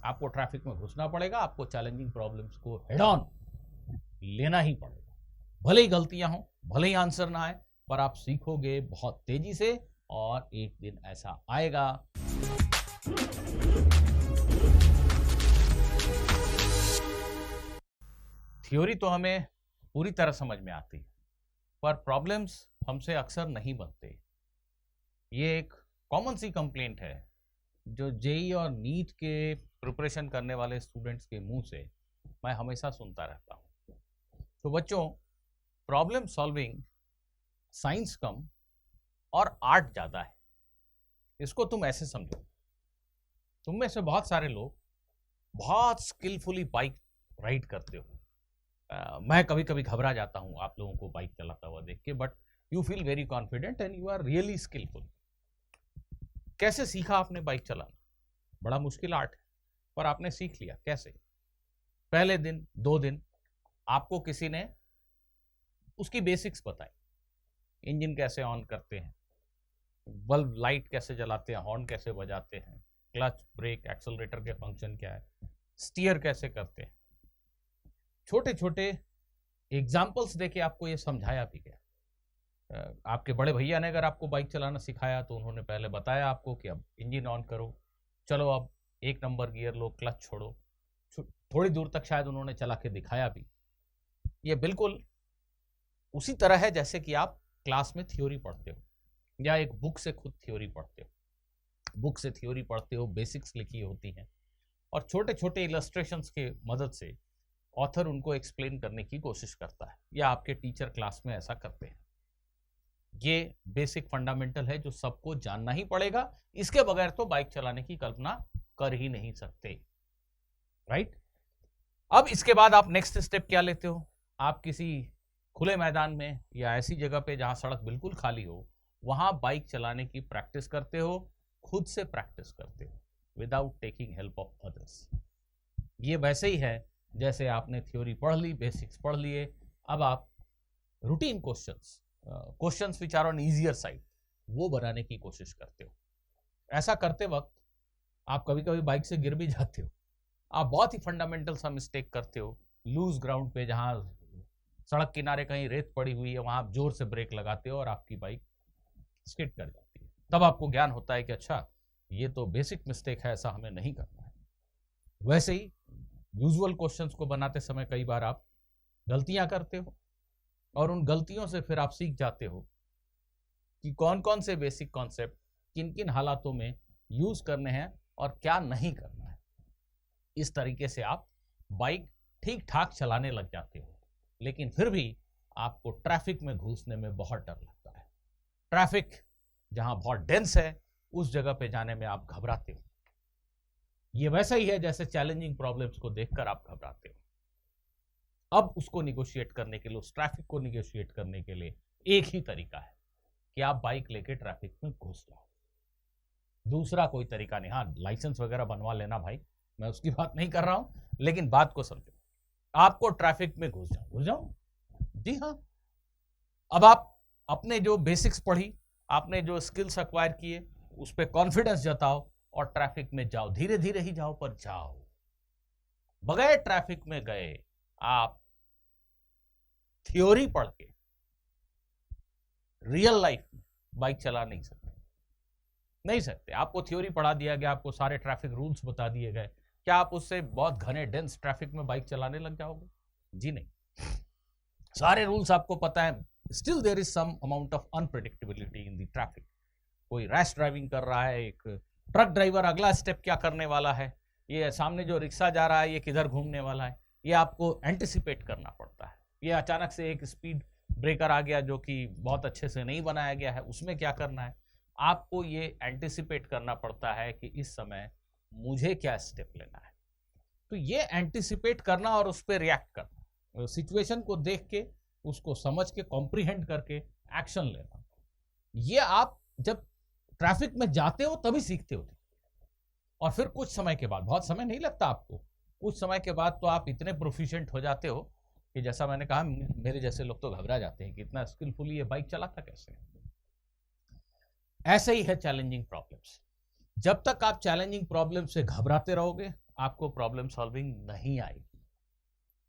आपको ट्रैफिक में घुसना पड़ेगा, आपको चैलेंजिंग प्रॉब्लम्स को हेड ऑन लेना ही पड़ेगा। भले ही गलतियां हों, भले ही आंसर ना आए, पर आप सीखोगे बहुत तेजी से और एक दिन ऐसा आएगा। थ्योरी तो हमें पूरी तरह समझ में आती है, पर प्रॉब्लम्स हमसे अक्सर नहीं बनते। ये एक कॉमन सी कंप्लेंट है जो जेई और नीट के प्रिपरेशन करने वाले स्टूडेंट्स के मुंह से मैं हमेशा सुनता रहता हूँ। तो बच्चों, प्रॉब्लम सॉल्विंग साइंस कम और आर्ट ज़्यादा है। इसको तुम ऐसे समझो, तुम में से बहुत सारे लोग बहुत स्किलफुली बाइक राइड करते हो। मैं कभी कभी घबरा जाता हूँ आप लोगों को बाइक चलाता हुआ देख के, but you feel very confident and you are really skilful. कैसे सीखा आपने बाइक चलाना? बड़ा मुश्किल आर्ट है, पर आपने सीख लिया। कैसे? पहले दिन 2 दिन आपको किसी ने उसकी बेसिक्स बताई। इंजन कैसे ऑन करते हैं, बल्ब लाइट कैसे जलाते हैं, हॉर्न कैसे बजाते हैं, क्लच ब्रेक एक्सेलरेटर के फंक्शन क्या है, स्टीयर कैसे करते हैं। छोटे छोटे एग्जाम्पल्स देके आपको ये समझाया भी गया। आपके बड़े भैया ने अगर आपको बाइक चलाना सिखाया तो उन्होंने पहले बताया आपको कि अब इंजन ऑन करो, चलो अब 1 नंबर गियर लो, क्लच छोड़ो। थोड़ी दूर तक शायद उन्होंने चला के दिखाया भी। ये बिल्कुल उसी तरह है जैसे कि आप क्लास में थ्योरी पढ़ते हो या एक बुक से खुद थ्योरी पढ़ते हो। बुक से थ्योरी पढ़ते हो, बेसिक्स लिखी होती हैं और छोटे छोटे इलस्ट्रेशंस के मदद से ऑथर उनको एक्सप्लेन करने की कोशिश करता है, या आपके टीचर क्लास में ऐसा करते हैं। ये बेसिक फंडामेंटल है जो सबको जानना ही पड़ेगा। इसके बगैर तो बाइक चलाने की कल्पना कर ही नहीं सकते, राइट? अब इसके बाद आप नेक्स्ट स्टेप क्या लेते हो? आप किसी खुले मैदान में या ऐसी जगह पे जहां सड़क बिल्कुल खाली हो, वहां बाइक चलाने की प्रैक्टिस करते हो, खुद से प्रैक्टिस करते हो, without taking help of others. ये वैसे ही है जैसे आपने थ्योरी पढ़ ली, बेसिक्स पढ़ लिए, अब आप routine questions which are on easier side वो बनाने की कोशिश करते हो। ऐसा करते वक्त आप कभी कभी बाइक से गिर भी जाते हो। आप बहुत ही फंडामेंटल सा मिस्टेक करते हो। लूज ग्राउंड पे जहां सड़क किनारे कहीं रेत पड़ी हुई है वहां आप जोर से ब्रेक लगाते हो और आपकी बाइक स्किड कर जाती है। तब आपको ज्ञान होता है कि अच्छा, ये तो बेसिक मिस्टेक है, ऐसा हमें नहीं करना है। वैसे ही यूजुअल क्वेश्चंस को बनाते समय कई बार आप गलतियां करते हो और उन गलतियों से फिर आप सीख जाते हो कि कौन कौन से बेसिक कॉन्सेप्ट किन किन हालातों में यूज करने हैं और क्या नहीं करना है। इस तरीके से आप बाइक ठीक ठाक चलाने लग जाते हो, लेकिन फिर भी आपको ट्रैफिक में घुसने में बहुत डर लगता है। ट्रैफिक जहां बहुत डेंस है उस जगह पे जाने में आप घबराते हो। ये वैसा ही है जैसे चैलेंजिंग प्रॉब्लम्स को देखकर आप घबराते हो। अब उसको निगोशिएट करने के लिए, उस ट्रैफिक को निगोशिएट करने के लिए एक ही तरीका है कि आप बाइक लेके ट्रैफिक में घुस जाओ। दूसरा कोई तरीका नहीं। हाँ, लाइसेंस वगैरह बनवा लेना भाई, मैं उसकी बात नहीं कर रहा हूं, लेकिन बात को समझो। आपको ट्रैफिक में घुस जाओ। जी हाँ, अब आप अपने जो बेसिक्स पढ़ी, आपने जो स्किल्स एक्वायर किए, उस पर कॉन्फिडेंस जताओ और ट्रैफिक में जाओ। धीरे धीरे ही जाओ, पर जाओ। बगैर ट्रैफिक में गए आप थ्योरी पढ़ के रियल लाइफ में बाइक चला नहीं सकते। आपको थ्योरी पढ़ा दिया गया, आपको सारे ट्रैफिक रूल्स बता दिए गए, क्या आप उससे बहुत घने डेंस ट्रैफिक में बाइक चलाने लग जाओगे? जी नहीं। सारे रूल्स आपको पता है, still there is some amount of unpredictability in the traffic. कोई रैश ड्राइविंग कर रहा है, एक ट्रक ड्राइवर अगला स्टेप क्या करने वाला है, ये सामने जो रिक्शा जा रहा है ये किधर घूमने वाला है, ये आपको एंटिसिपेट करना पड़ता है। ये अचानक से एक स्पीड ब्रेकर आ गया जो कि बहुत अच्छे से नहीं बनाया गया है, उसमें क्या करना है, आपको ये एंटिसिपेट करना पड़ता है कि इस समय मुझे क्या स्टेप लेना है। तो ये एंटिसिपेट करना और उस पर रिएक्ट करना, सिचुएशन को देख के उसको समझ के कॉम्प्रिहेंड करके एक्शन लेना, ये आप जब ट्रैफिक में जाते हो तभी सीखते हो। और फिर कुछ समय के बाद, बहुत समय नहीं लगता आपको, कुछ समय के बाद तो आप इतने प्रोफिशिएंट हो जाते हो कि जैसा मैंने कहा, मेरे जैसे लोग तो घबरा जाते हैं कि इतना स्किलफुली ये बाइक चलाता कैसे है। ऐसे ही है चैलेंजिंग प्रॉब्लम्स। जब तक आप चैलेंजिंग प्रॉब्लम से घबराते रहोगे, आपको प्रॉब्लम सॉल्विंग नहीं आएगी।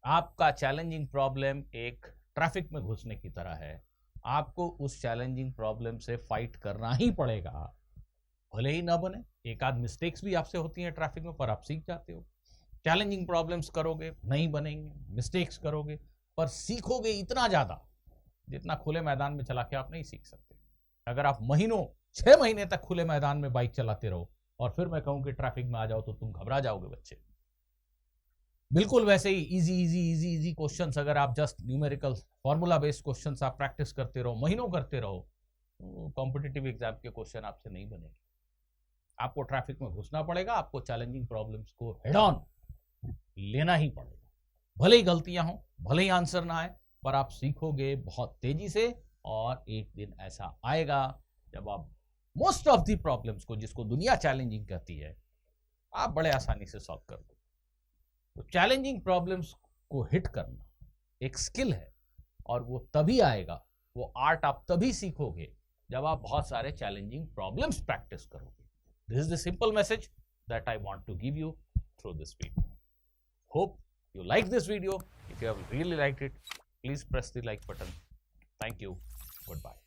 आपका चैलेंजिंग प्रॉब्लम एक ट्रैफिक में घुसने की तरह है। आपको उस चैलेंजिंग प्रॉब्लम से फाइट करना ही पड़ेगा, भले ही ना बने। एक आध मिस्टेक्स भी आपसे होती हैं ट्रैफिक में, पर आप सीख जाते हो। चैलेंजिंग प्रॉब्लम्स करोगे, नहीं बनेंगे, मिस्टेक्स करोगे, पर सीखोगे इतना ज़्यादा जितना खुले मैदान में चला के आप नहीं सीख सकते। अगर आप महीनों 6 महीने तक खुले मैदान में बाइक चलाते रहो और फिर मैं कहूं कि ट्रैफिक में आ जाओ, तो तुम घबरा जाओगे बच्चे। बिल्कुल वैसे ही easy easy easy easy questions, अगर आप just numerical formula based questions आप प्रैक्टिस करते रहो, महीनों करते रहो, कॉम्पिटिटिव एग्जाम के क्वेश्चन आपसे नहीं बनेंगे। आपको ट्रैफिक में घुसना पड़ेगा, आपको चैलेंजिंग प्रॉब्लम्स को हेड ऑन लेना ही पड़ेगा। भले ही गलतियां हो, भले ही आंसर ना आए, पर आप सीखोगे बहुत तेजी से। और एक दिन ऐसा आएगा जब आप मोस्ट ऑफ दी प्रॉब्लम्स को, जिसको दुनिया चैलेंजिंग कहती है, आप बड़े आसानी से सॉल्व कर दो। तो चैलेंजिंग प्रॉब्लम्स को हिट करना एक स्किल है, और वो तभी आएगा, वो आर्ट आप तभी सीखोगे जब आप बहुत सारे चैलेंजिंग प्रॉब्लम्स प्रैक्टिस करोगे। This is the simple message that I want to give you through this video. Hope you like this video. If you have really liked it, please press the like button. Thank you. Goodbye.